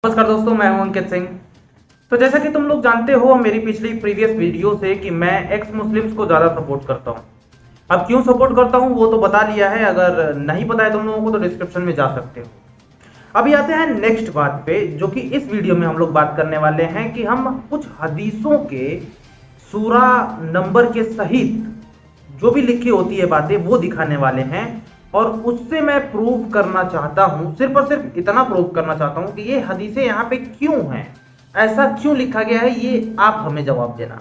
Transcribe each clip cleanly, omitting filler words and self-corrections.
नमस्कार दोस्तों, मैं हूं अंकित सिंह। तो जैसा कि तुम लोग जानते हो मेरी पिछली प्रीवियस वीडियो से कि मैं एक्स मुस्लिम्स को ज़्यादा सपोर्ट करता हूं। अब क्यों सपोर्ट करता हूं वो तो बता लिया है, अगर नहीं पता है तुम लोगों को तो डिस्क्रिप्शन में जा सकते हो। अभी आते हैं नेक्स्ट बात पे, जो कि इस वीडियो में हम लोग बात करने वाले हैं कि हम कुछ हदीसों के सूरा नंबर के सहित जो भी लिखी होती है बातें वो दिखाने वाले हैं, और उससे मैं प्रूव करना चाहता हूं, सिर्फ और सिर्फ इतना प्रूव करना चाहता हूं कि ये हदीसें यहाँ पे क्यों हैं, ऐसा क्यों लिखा गया है, ये आप हमें जवाब देना।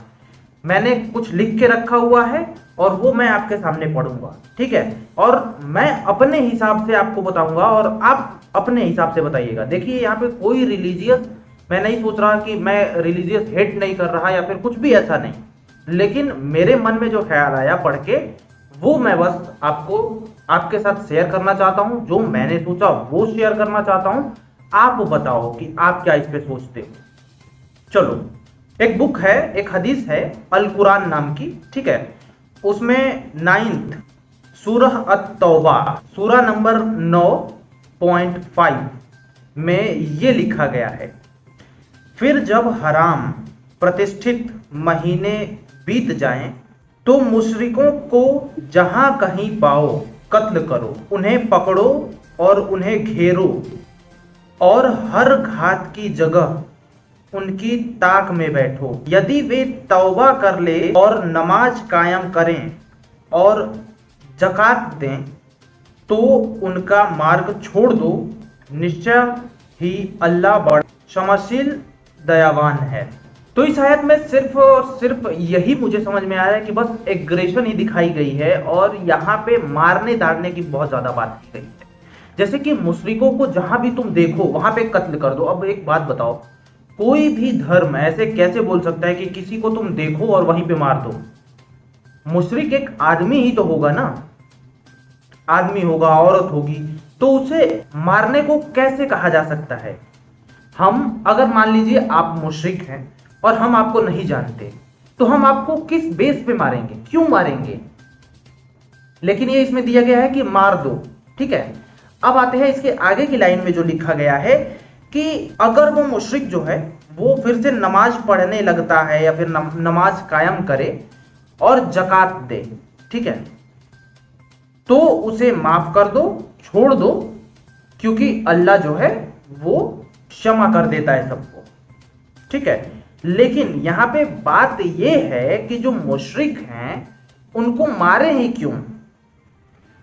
मैंने कुछ लिख के रखा हुआ है और वो मैं आपके सामने पढ़ूंगा, ठीक है, और मैं अपने हिसाब से आपको बताऊंगा और आप अपने हिसाब से बताइएगा। देखिए यहाँ पे कोई रिलीजियस, मैं नहीं सोच रहा कि मैं रिलीजियस हेट नहीं कर रहा या फिर कुछ भी ऐसा नहीं, लेकिन मेरे मन में जो ख्याल आया पढ़ के वो मैं बस आपको आपके साथ शेयर करना चाहता हूं। जो मैंने सोचा वो शेयर करना चाहता हूं, आप बताओ कि आप क्या इस पे सोचते हो। चलो, एक बुक है, एक हदीस है अल कुरान नाम की, ठीक है, उसमें 9th सूरह अत-तौबा सूरा नंबर 9.5 में ये लिखा गया है, फिर जब हराम प्रतिष्ठित महीने बीत जाएं तो मुशरिकों को जहां कहीं पाओ कत्ल करो, उन्हें पकड़ो और उन्हें घेरो, और हर घात की जगह उनकी ताक में बैठो। यदि वे तौबा कर ले और नमाज कायम करें और ज़कात दें तो उनका मार्ग छोड़ दो, निश्चय ही अल्लाह बड़ा क्षमाशील दयावान है। तो इस आयत में सिर्फ और सिर्फ यही मुझे समझ में आया है कि बस एग्रेशन ही दिखाई गई है और यहाँ पे मारने दाड़ने की बहुत ज्यादा बात की गई है। जैसे कि मुशरिकों को जहां भी तुम देखो वहां पे कत्ल कर दो। अब एक बात बताओ, कोई भी धर्म ऐसे कैसे बोल सकता है कि किसी को तुम देखो और वहीं पे मार दो? मुशरिक एक आदमी ही तो होगा ना, आदमी होगा, औरत होगी, तो उसे मारने को कैसे कहा जा सकता है? हम अगर मान लीजिए आप मुशरिक हैं और हम आपको नहीं जानते, तो हम आपको किस बेस पे मारेंगे, क्यों मारेंगे? लेकिन ये इसमें दिया गया है कि मार दो, ठीक है। अब आते हैं इसके आगे की लाइन में जो लिखा गया है कि अगर वो मुशरिक जो है वो फिर से नमाज पढ़ने लगता है या फिर नमाज कायम करे और ज़कात दे, ठीक है, तो उसे माफ कर दो, छोड़ दो, क्योंकि अल्लाह जो है वो क्षमा कर देता है सबको, ठीक है। लेकिन यहां पे बात यह है कि जो मुशरिक हैं उनको मारे ही क्यों?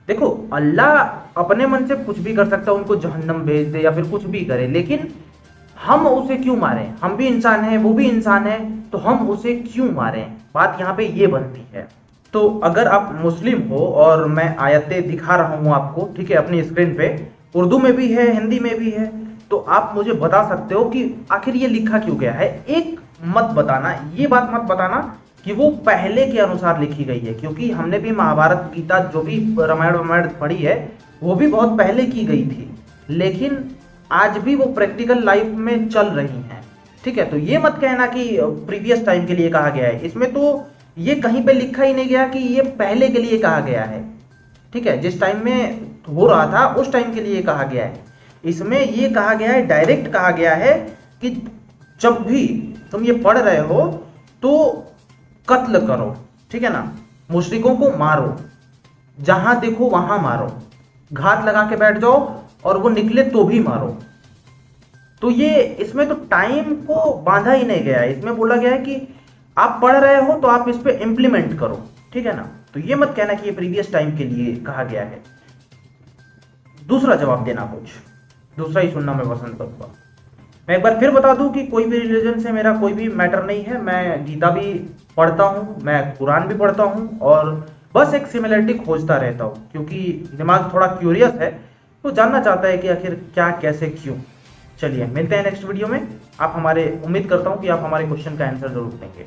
देखो, अल्लाह अपने मन से कुछ भी कर सकता है, उनको जहन्नम भेज दे या फिर कुछ भी करे, लेकिन हम उसे क्यों मारें? हम भी इंसान हैं, वो भी इंसान है, तो हम उसे क्यों मारें? बात यहां पे ये बनती है। तो अगर आप मुस्लिम हो और मैं आयतें दिखा रहा हूं आपको, ठीक है, अपनी स्क्रीन पे, उर्दू में भी है, हिंदी में भी है, तो आप मुझे बता सकते हो कि आखिर ये लिखा क्यों गया है। एक मत बताना, ये बात मत बताना कि वो पहले के अनुसार लिखी गई है, क्योंकि हमने भी महाभारत, गीता, जो भी रामायण पढ़ी है वो भी बहुत पहले की गई थी, लेकिन आज भी वो प्रैक्टिकल लाइफ में चल रही हैं, ठीक है। तो ये मत कहना कि प्रीवियस टाइम के लिए कहा गया है, इसमें तो ये कहीं पे लिखा ही नहीं गया कि ये पहले के लिए कहा गया है, ठीक है, जिस टाइम में हो रहा था उस टाइम के लिए कहा गया है। इसमें ये कहा गया है, डायरेक्ट कहा गया है कि जब भी तुम ये पढ़ रहे हो तो कत्ल करो, ठीक है ना, मुशरिकों को मारो, जहां देखो वहां मारो, घात लगा के बैठ जाओ और वो निकले तो भी मारो। तो ये इसमें तो टाइम को बांधा ही नहीं गया है, इसमें बोला गया है कि आप पढ़ रहे हो तो आप इस पे इंप्लीमेंट करो, ठीक है ना। तो ये मत कहना कि ये प्रीवियस टाइम के लिए कहा गया है। दूसरा जवाब देना, कुछ दूसरा ही सुनना मैं पसंद करूंगा। मैं एक बार फिर बता दूं कि कोई भी रिलीजन से मेरा कोई भी मैटर नहीं है। मैं गीता भी पढ़ता हूं, मैं कुरान भी पढ़ता हूं, और बस एक सिमिलरिटी खोजता रहता हूं, क्योंकि दिमाग थोड़ा क्यूरियस है, तो जानना चाहता है कि आखिर क्या, कैसे, क्यों। चलिए मिलते हैं नेक्स्ट वीडियो में। आप हमारे, उम्मीद करता हूं कि आप हमारे क्वेश्चन का आंसर जरूर देंगे।